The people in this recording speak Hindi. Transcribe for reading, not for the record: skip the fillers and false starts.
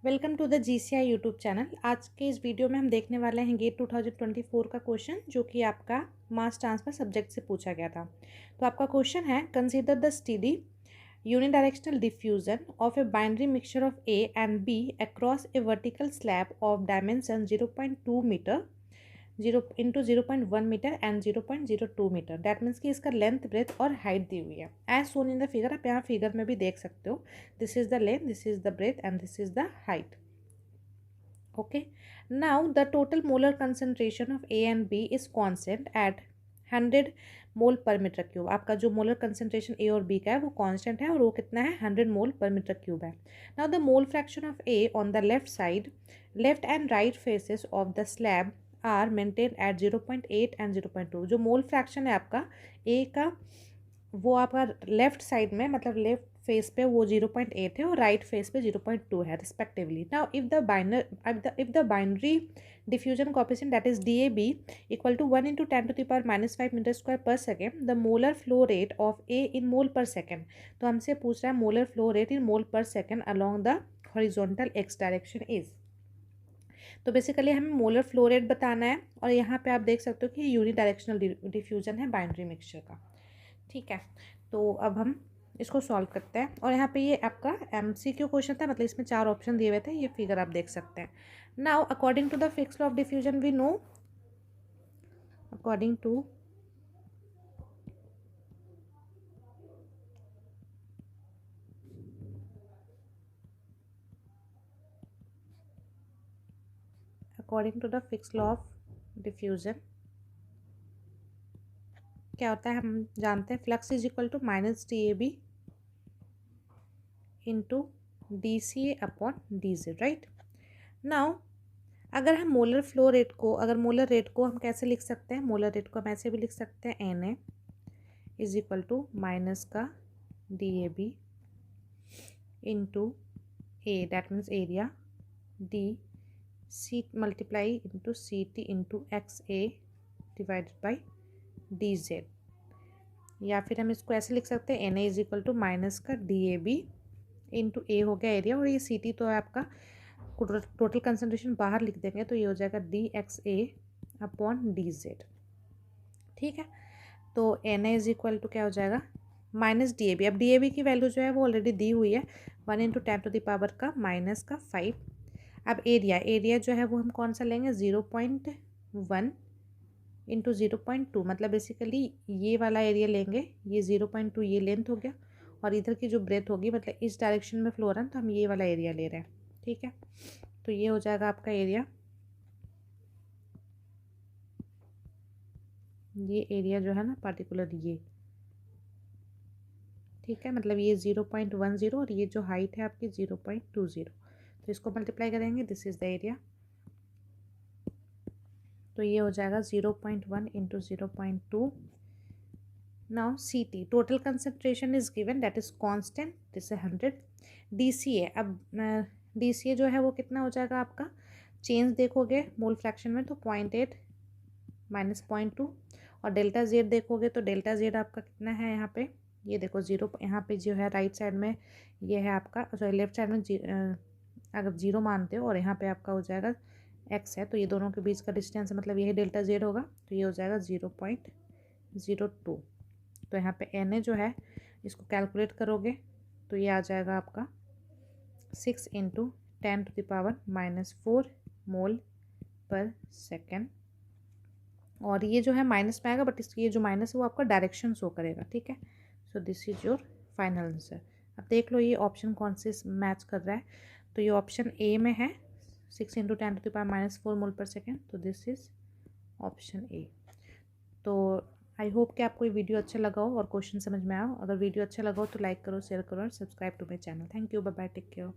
Welcome to the GCI YouTube channel. आज के इस वीडियो में हम देखने वाले हैं गेट 2024 का क्वेश्चन, जो कि आपका मास ट्रांसफर सब्जेक्ट से पूछा गया था। तो आपका क्वेश्चन है, consider the steady unidirectional diffusion of a binary mixture of A and B across a vertical slab of dimension 0.2 metre 0 × 0.1 metre and 0.02 metre. That means कि इसका लेंथ, ब्रेथ और हाइट दी हुई है as shown in the figure. आप यहाँ फिगर में भी देख सकते हो, this is the length, this is the breadth and this is the height. Okay, now the total molar concentration of A and B is constant at 100 mole per metre cube. आपका जो मोलर कंसेंट्रेशन A और B का है वो कांस्टेंट है और वो कितना है, 100 मोल पर मीटर क्यूब है। Now the mole fraction of A on the left side, left and right faces of the slab are maintain at 0.8 and 0.2। जो मोल फ्रैक्शन है आपका A का, वो आपका लेफ्ट साइड में, मतलब लेफ्ट फेस पे वो 0.8 है और राइट फेस पे 0.2 है respectively. Now if the binary diffusion coefficient that is DAB equal to 1 × 10⁻⁵ metre square per second, the molar flow rate of A in mole per second. तो हमसे पूछ रहा है molar flow rate in mole per second along the horizontal x direction is. तो बेसिकली हमें मोलर फ्लो रेट बताना है और यहाँ पे आप देख सकते हो कि ये यूनिडायरेक्शनल डिफ्यूजन है बाइनरी मिक्सचर का। ठीक है, तो अब हम इसको सॉल्व करते हैं। और यहाँ पे ये आपका MCQ क्वेश्चन था, मतलब इसमें 4 ऑप्शन दिए हुए थे, ये फिगर आप देख सकते हैं। Now according to the Fick's law of diffusion we know, according to the Fick's law of diffusion क्या होता है, हम जानते हैं flux is equal to -DAB into DCA upon DZ, right. Now अगर हम मोलर फ्लो रेट को, अगर मोलर रेट को हम कैसे लिख सकते हैं, मोलर रेट को हम ऐसे भी लिख सकते हैं, NA is equal to minus का DAB into A, that means area, D C multiply into CT into XA divided by DZ। या फिर हम इसको ऐसे लिख सकते हैं, NA is equal to minus का DAB इंटू A हो गया एरिया, और ये CT तो है आपका टोटल कंसंट्रेशन, बाहर लिख देंगे तो ये हो जाएगा DXA अपॉन DZ। ठीक है, तो NA इज इक्वल टू क्या हो जाएगा, -DAB। अब DAB की वैल्यू जो है वो ऑलरेडी दी हुई है, 1 × 10⁻⁻⁵ का 5। अब एरिया जो है वो हम कौन सा लेंगे, 0.1 इंटू 0.2, मतलब बेसिकली ये वाला एरिया लेंगे, ये 0.2 ये लेंथ हो गया, और इधर की जो ब्रेथ होगी, मतलब इस डायरेक्शन में फ्लो रहा है तो हम ये वाला एरिया ले रहे हैं। ठीक है, तो ये हो जाएगा आपका एरिया, ये एरिया जो है ना पर्टिकुलर ये, ठीक है, मतलब ये 0.10 और ये जो हाइट है आपकी 0.20, तो इसको मल्टीप्लाई करेंगे, दिस इज द एरिया। तो ये हो जाएगा 0.1 into 0.2। Now CT total concentration is given, that is constant, this है 100। DCA, अब DCA जो है वो कितना हो जाएगा आपका, चेंज देखोगे मोल फ्रैक्शन में तो 0.8 माइनस 0.2, और डेल्टा Z देखोगे तो डेल्टा Z आपका कितना है यहाँ पे, ये देखो 0, यहाँ पे जो है राइट साइड में ये है आपका, सॉरी लेफ्ट साइड में अगर 0 मानते हो और यहाँ पे आपका हो जाएगा x है, तो ये दोनों के बीच का डिस्टेंस, मतलब यही डेल्टा Z होगा, तो ये हो जाएगा 0.02। तो यहाँ पे NA जो है इसको कैलकुलेट करोगे तो ये आ जाएगा आपका 6 × 10⁻⁻⁴ मोल पर सेकेंड। और ये जो है माइनस में आएगा, बट इसकी ये जो माइनस है वो आपका डायरेक्शन शो करेगा। ठीक है, so this is your final answer. अब देख लो ये ऑप्शन कौन से मैच कर रहा है, तो ये ऑप्शन A में है, 6 × 10⁻⁻⁴ मोल पर सेकेंड, तो दिस इज ऑप्शन A। तो आई होप कि आपको ये वीडियो अच्छा लगा हो और क्वेश्चन समझ में आया हो। अगर वीडियो अच्छा लगा हो तो लाइक करो, शेयर करो और subscribe to my channel. Thank you, bye bye, take care.